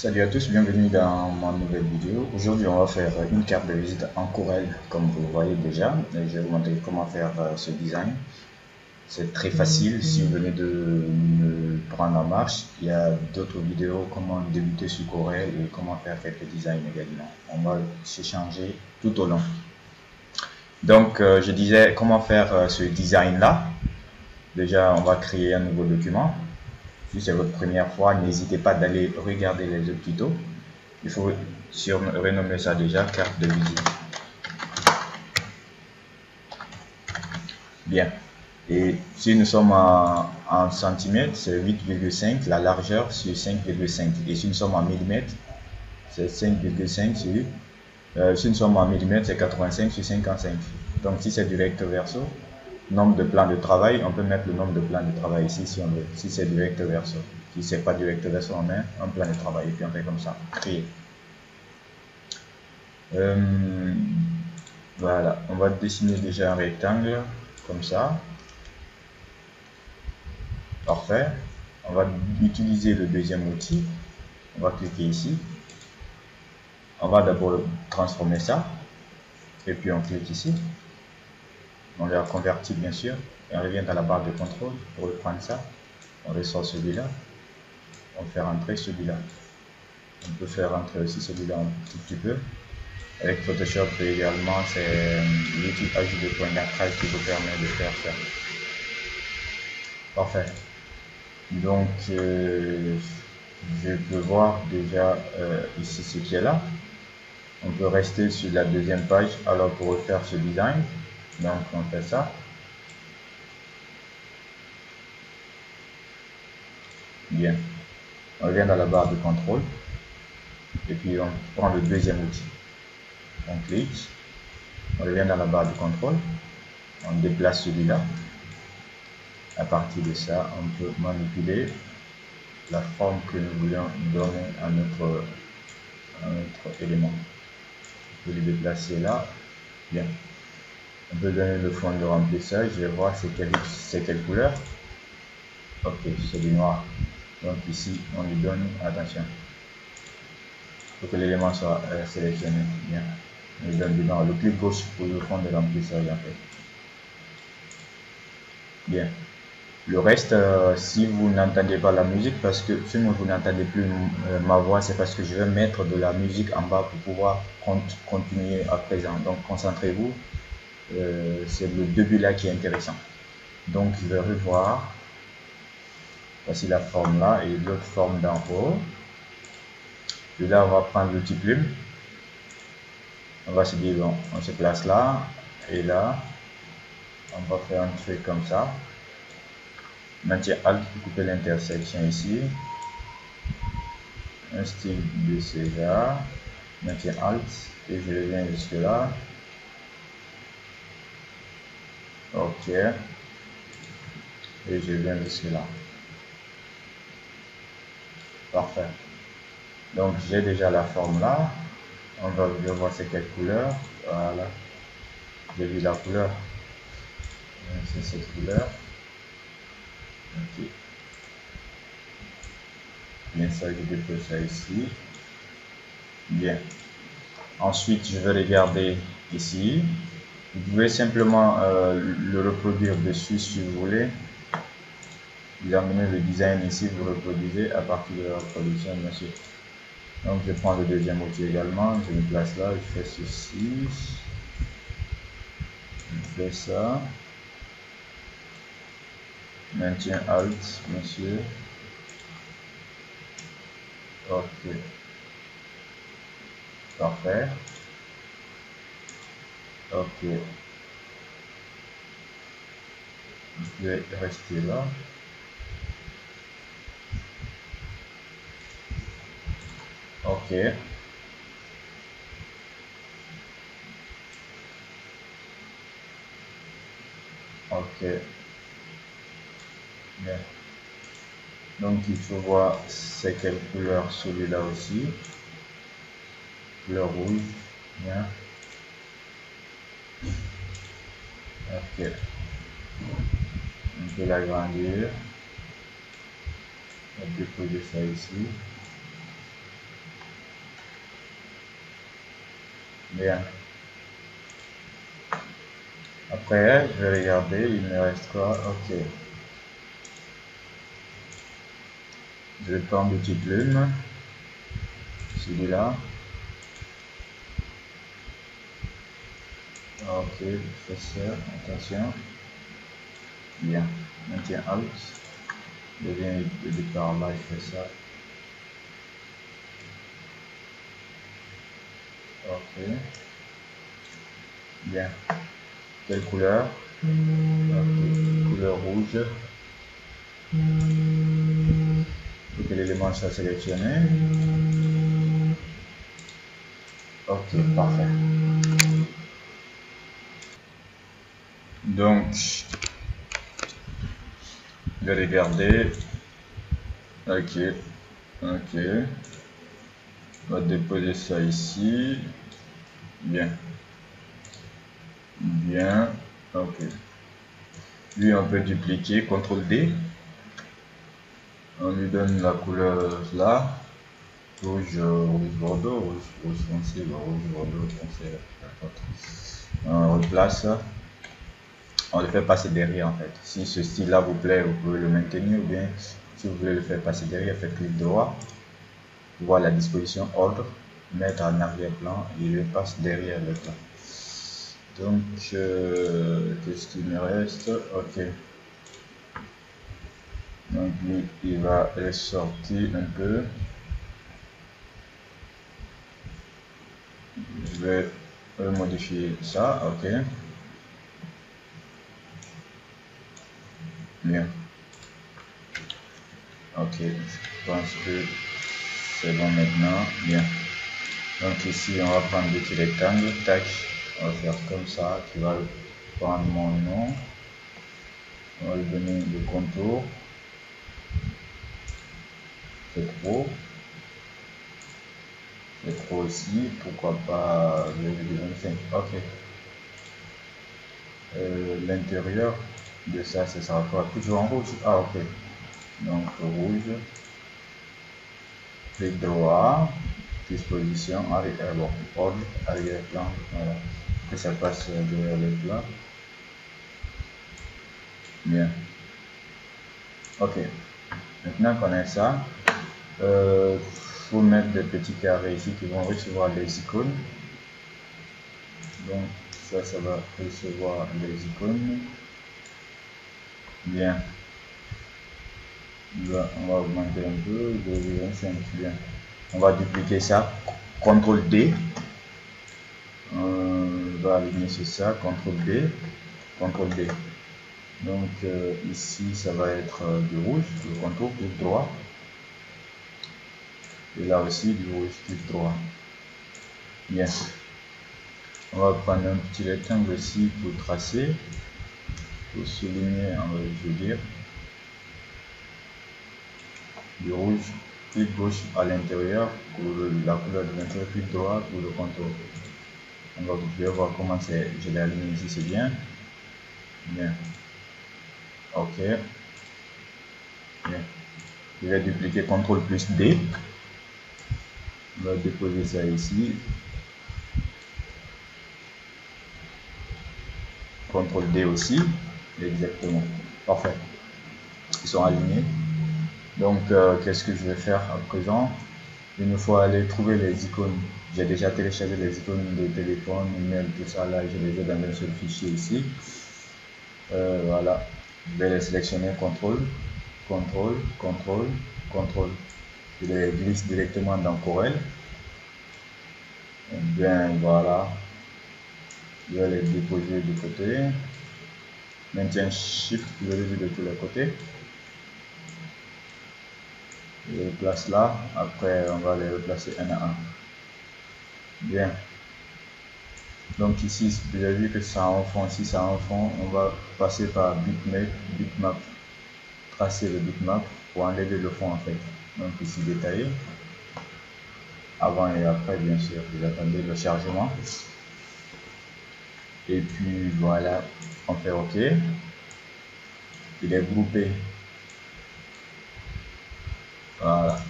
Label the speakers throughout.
Speaker 1: Salut à tous, bienvenue dans ma nouvelle vidéo. Aujourd'hui, on va faire une carte de visite en Corel, comme vous le voyez déjà. Et je vais vous montrer comment faire ce design. C'est très facile. Si vous venez de me prendre en marche, il y a d'autres vidéos comment débuter sur Corel et comment faire quelques designs également. On va s'échanger tout au long. Donc, je disais comment faire ce design-là. Déjà, on va créer un nouveau document. Si c'est votre première fois, n'hésitez pas d'aller regarder les autres tutos. Il faut renommer ça déjà carte de visite. Bien. Et si nous sommes en centimètres, c'est 8,5 la largeur sur 5,5. Et si nous sommes en millimètres, c'est 5,5 sur. Si nous sommes en millimètres, c'est 85 sur 55. Donc si c'est du recto verso, nombre de plans de travail, on peut mettre le nombre de plans de travail ici si on veut. Si c'est du recto verso. Si c'est pas du recto verso, on met un plan de travail et puis on fait comme ça. Créer. Voilà, on va dessiner déjà un rectangle comme ça. Parfait. On va utiliser le deuxième outil. On va cliquer ici. On va d'abord transformer ça. Et puis on clique ici. On le convertit bien sûr. Et on revient à la barre de contrôle pour reprendre ça. On ressort celui-là. On fait rentrer celui-là. On peut faire rentrer aussi celui-là un tout petit peu. Avec Photoshop également, c'est l'outil ajout de point d'ancrage qui vous permet de faire ça. Parfait. Donc, je peux voir déjà ici ce qui est là. On peut rester sur la deuxième page alors pour refaire ce design. Donc, on fait ça. Bien. On revient dans la barre de contrôle. Et puis, on prend le deuxième outil. On clique. On revient dans la barre de contrôle. On déplace celui-là. À partir de ça, on peut manipuler la forme que nous voulons donner à notre élément. On peut le déplacer là. Bien. On peut donner le fond de remplissage. Je vais voir c'est quelle couleur. Ok, c'est du noir. Donc ici, on lui donne, attention, pour que l'élément soit sélectionné. Bien. On lui donne du noir. Le clic gauche pour le fond de remplissage en fait. Bien. Le reste, si vous n'entendez pas la musique, parce que si vous n'entendez plus ma voix, c'est parce que je vais mettre de la musique en bas pour pouvoir continuer à présent. Donc concentrez-vous, c'est le début là qui est intéressant. Donc je vais revoir, voici la forme là et l'autre forme d'en haut. Puis là on va prendre l'outil plume, on va se dire bon, on se place là et là, on va faire un truc comme ça. Maintien Alt pour couper l'intersection ici. Un style de César. Maintien Alt et je reviens jusque là. Ok. Et je viens jusque là. Parfait. Donc j'ai déjà la forme là. On va voir c'est quelle couleur. Voilà. J'ai vu la couleur. C'est cette couleur. Ok. Bien ça, je dépose ça ici. Bien. Ensuite, je vais regarder ici. Vous pouvez simplement le reproduire dessus si vous voulez. Vous amenez le design ici, vous reproduisez à partir de la reproduction, bien sûr. Donc, je prends le deuxième outil également. Je me place là, je fais ceci. Je fais ça. Maintien Alt, monsieur. Ok. Parfait. Ok. Je vais rester là. Ok. Ok. Bien. Donc il faut voir c'est quelle couleur celui-là aussi. Couleur rouge. Bien. Ok. On peut l'agrandir. On peut déposer ça ici. Bien. Après, je vais regarder, il me reste quoi? Ok. Je vais prendre le petit plume. Celui-là. Ok, je fais ça. Attention. Bien. Maintiens Alt. Je viens de par là, je fais ça. Ok. Bien. Quelle couleur? Ok. Couleur rouge. Pour que l'élément soit sélectionné. Ok, parfait. Donc, je vais regarder. Ok. Ok. On va déposer ça ici. Bien. Bien. Ok. Lui, on peut dupliquer. CTRL D. On lui donne la couleur là. Rouge, rouge bordeaux, rouge foncé, rouge bordeaux foncé. On replace. On le fait passer derrière en fait. Si ce style là vous plaît, vous pouvez le maintenir, ou bien si vous voulez le faire passer derrière, faites clic droit, voir la disposition ordre, mettre en arrière-plan et je passe derrière le plan. Donc qu'est-ce qu'il me reste? Ok. Donc lui il va ressortir un peu. Je vais modifier ça, ok. Bien. Ok, je pense que c'est bon maintenant. Bien. Donc ici, on va prendre le petit rectangle. Tac, on va faire comme ça. Tu vas prendre mon nom. On va lui donner le contour. C'est trop. C'est trop aussi. Pourquoi pas 0,25. Ok. L'intérieur de ça, ça sera quoi? Toujours en rouge. Ah, ok. Donc rouge. Clic droit. Disposition. Arrière. Bon, ordre. Arrière-plan. Voilà. Que ça passe derrière le plat. Bien. Ok. Maintenant qu'on a ça, faut mettre des petits carrés ici qui vont recevoir les icônes. Donc ça, ça va recevoir les icônes. Bien. Là, on va augmenter un peu, 2,25. Bien. On va dupliquer ça. CTRL D. On va aligner sur ça. CTRL D. CTRL D. Donc ici, ça va être du rouge, le contour, clic droit. Et là aussi, du rouge, clic droit. Bien. On va prendre un petit rectangle ici pour tracer, pour souligner, je veux dire, du rouge, clic gauche à l'intérieur pour la couleur de l'intérieur, clic droit pour le contour. On va voir comment c'est. Je l'ai aligné ici, c'est bien. Bien. Ok. Bien. Je vais dupliquer CTRL plus D. On va déposer ça ici. CTRL D aussi. Exactement. Parfait. Ils sont alignés. Donc, qu'est-ce que je vais faire à présent? Il me faut aller trouver les icônes. J'ai déjà téléchargé les icônes de téléphone, email, tout ça. Là, je les ai dans un seul fichier ici. Voilà. Je vais les sélectionner CTRL, CTRL, CTRL, CTRL. Je les glisse directement dans Corel. Et bien, voilà. Je vais les déposer du côté. Maintiens Shift, je les ai de tous les côtés. Je les place là. Après, on va les replacer un à un. Bien. Donc ici, vous avez vu que ça en fond, si ça en fond, on va passer par bitmap, tracer le bitmap pour enlever le fond en fait. Donc ici détaillé, avant et après bien sûr, vous attendez le chargement. Et puis voilà, on fait OK. Il est groupé. Voilà.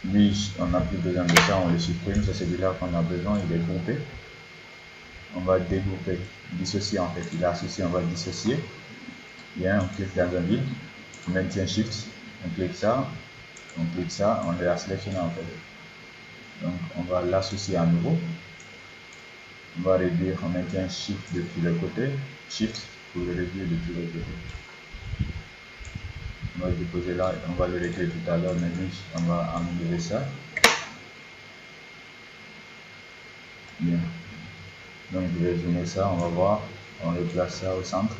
Speaker 1: Lui, on n'a plus besoin de ça, on le supprime, c'est celui-là qu'on a besoin, il est groupé. on va dégrouper, dissocier en fait. Il est associé, on va le dissocier. Bien, on clique dans un vide, on maintient Shift, on clique ça, on l'a sélectionné en fait. Donc on va l'associer à nouveau. On va réduire, on maintient Shift depuis le côté, Shift pour le réduire depuis le côté. On va le déposer là, on va le régler tout à l'heure, mais lui, on va enlever ça. Bien. Donc je vais zoomer ça, on va voir, on le place ça au centre.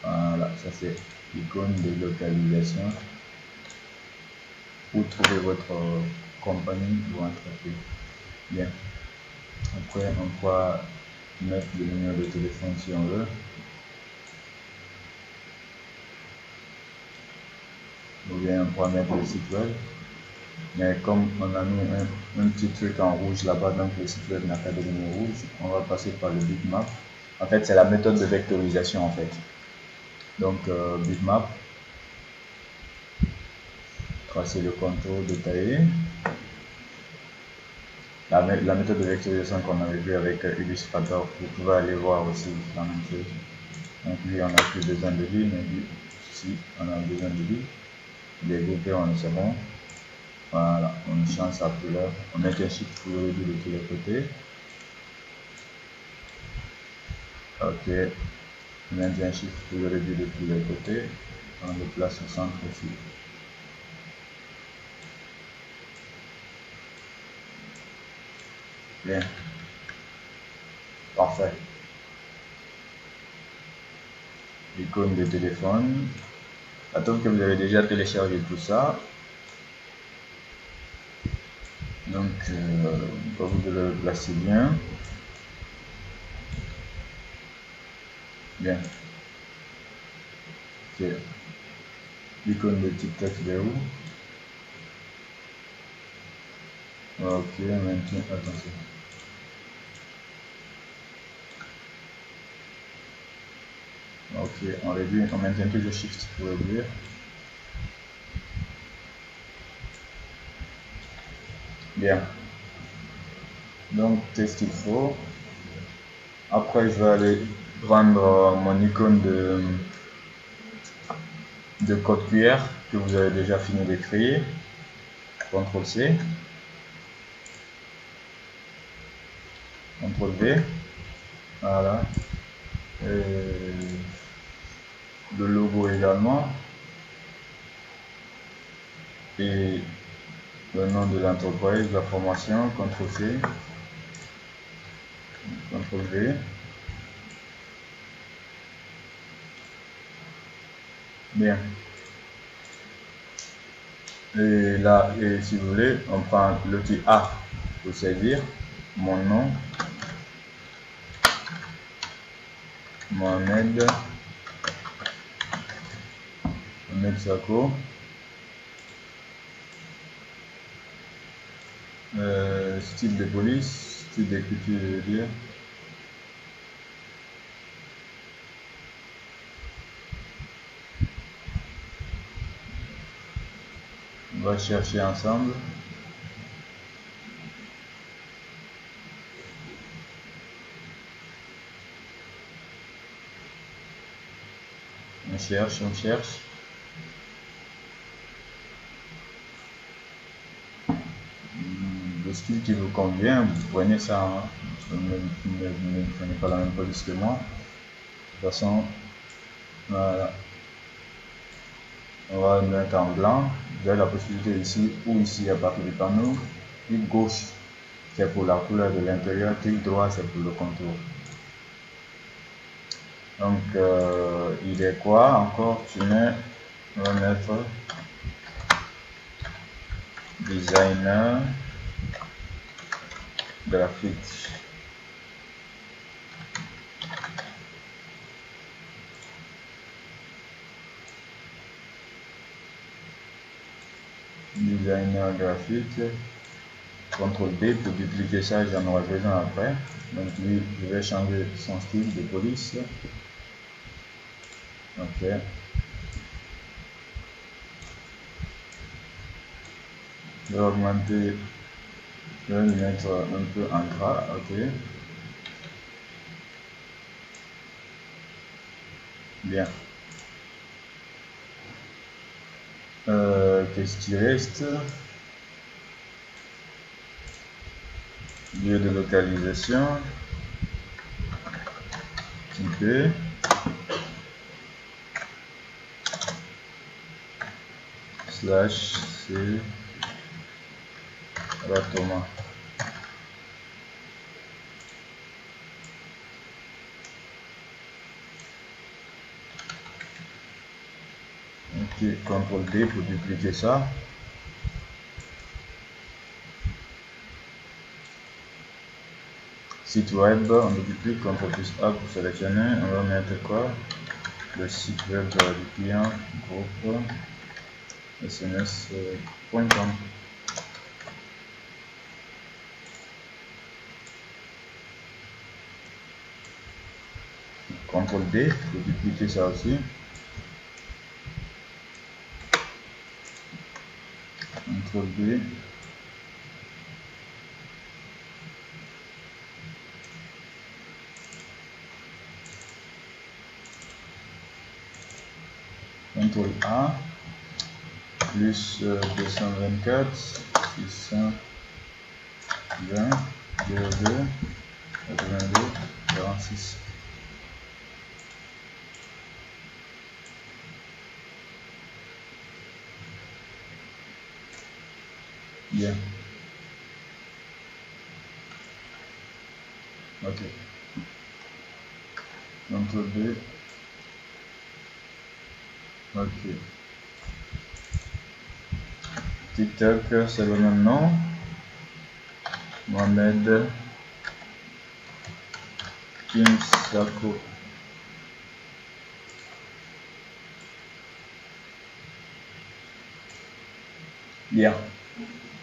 Speaker 1: Voilà, ça c'est l'icône de localisation pour trouver votre compagnie ou entreprise. Bien. Après, on pourra mettre le numéro de téléphone si on veut. Ou bien on pourra mettre le site web. Mais comme on a mis un petit truc en rouge là-bas, donc le site web n'a pas de ligne rouge, on va passer par le bitmap. En fait, c'est la méthode de vectorisation en fait. Donc bitmap, tracer le contour détaillé. La méthode de vectorisation qu'on avait vu avec Illustrator, vous pouvez aller voir aussi la même chose. Donc lui, on n'a plus besoin de lui, mais lui, ici, on a besoin de lui. Les groupés, on le sait bon. Voilà, on change sa couleur. On met un shift pour le réduire de tous les côtés. Ok, on met un shift pour le réduire de tous les côtés. On le place au centre aussi. Bien. Parfait. L'icône de téléphone. Attends que vous avez déjà téléchargé tout ça. Donc, vous devez le placer bien. Bien. Ok. L'icône de TikTok, il est où? Ok, maintenant, attention. Ok, on réduit, on maintient toujours Shift pour réduire. Bien. Donc, c'est ce qu'il faut. Après, je vais aller prendre mon icône de code QR que vous avez déjà fini de créer. CTRL-C. CTRL-V. Voilà. Le logo également. Et le nom de l'entreprise, la formation, CTRL-C. CTRL-V. Bien. Et là, et si vous voulez, on prend l'outil A pour saisir mon nom, Mohamed Sako, style de police, style d'écriture, je veux dire. On va chercher ensemble. On cherche, on cherche. Le style qui vous convient, vous prenez ça. Hein. Ne prenez pas la même police que moi. De toute façon, voilà. On va le mettre en blanc. Vous avez la possibilité ici ou ici à partir du panneau. Clic gauche, c'est pour la couleur de l'intérieur. Clic droit, c'est pour le contour. Donc, il est quoi encore? Tu mets, on va mettre designer graphique. Designer graphique. CTRL D pour dupliquer ça, j'en aurai besoin après. Donc lui, je vais changer son style de police. Ok. Je vais augmenter Je vais le mettre un peu en gras, ok. Bien. Qu'est-ce qui reste? Lieu de localisation. Typé. Slash C. Ratoma. Ok, CTRL D pour dupliquer ça. Site web, on duplique, CTRL plus A pour sélectionner. On va mettre quoi? Le site web du client, groupe sms.com. CTRL D pour dupliquer ça aussi. CTRL D. CTRL A. Plus 224, 620, 02, 82, 46. Bien. Ok. CTRL B. Ok. TikTok, c'est le même nom. Mohamed Kimsako. Bien.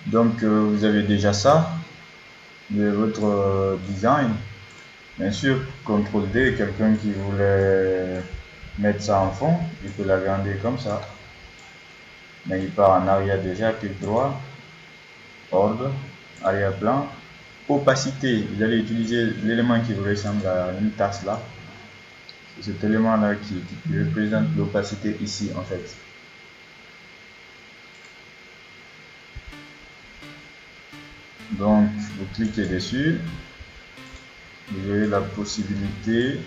Speaker 1: Donc, vous avez déjà ça de votre design. Bien sûr, CTRL D, quelqu'un qui voulait mettre ça en fond, il peut l'agrandir comme ça. Mais il part en arrière déjà, clic droit, ordre, arrière-plan, opacité. Vous allez utiliser l'élément qui vous ressemble à une tasse là. C'est cet élément là qui représente l'opacité ici en fait. Donc vous cliquez dessus, vous avez la possibilité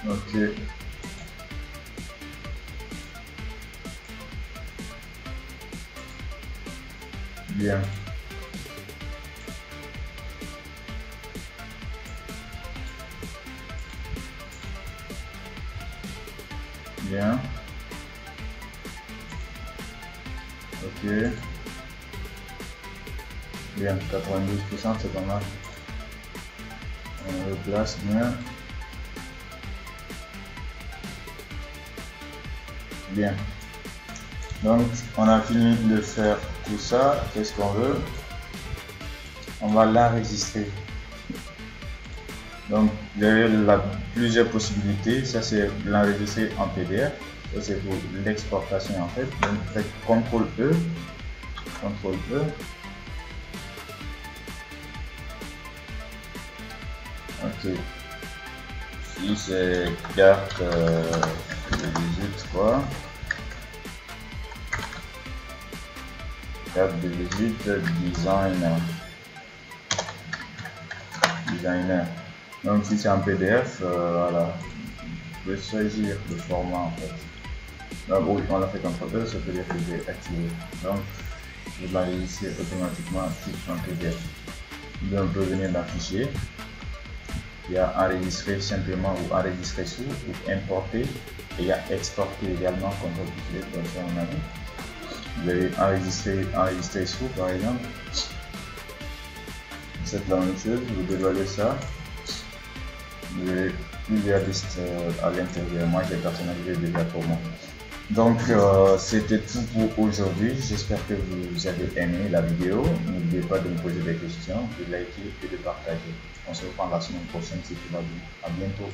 Speaker 1: ok. Bien. Bien. Ok. Bien, 92%, c'est pas mal. On replace bien. Bien. Donc, on a fini de faire tout ça. Qu'est-ce qu'on veut? On va l'enregistrer. Donc, vous avez plusieurs possibilités. Ça, c'est l'enregistrer en PDF. Ça, c'est pour l'exportation en fait. Donc, vous faites CTRL E. CTRL E. Ok. Ici, c'est carte de visite, quoi. Carte de visite, designer. Donc, si c'est en PDF, voilà. Vous pouvez choisir le format en fait. Donc, oui, on l'a fait comme photo, ça veut dire que j'ai activé. Donc, vous l'enregistrez automatiquement en PDF. Donc, on peut venir dans Fichier. Il y a enregistrer simplement ou enregistrer sous ou importer et il y a exporter également comme vous pouvez comme ça on a vu. Vous allez enregistrer sous par exemple. C'est la même chose, vous dévoilez ça. Vous avez plusieurs listes à l'intérieur. Moi j'ai personnalisé déjà pour moi. Donc c'était tout pour aujourd'hui. J'espère que vous avez aimé la vidéo. N'oubliez pas de me poser des questions, de liker et de partager. On se reprend la semaine prochaine si tout va bien. À bientôt.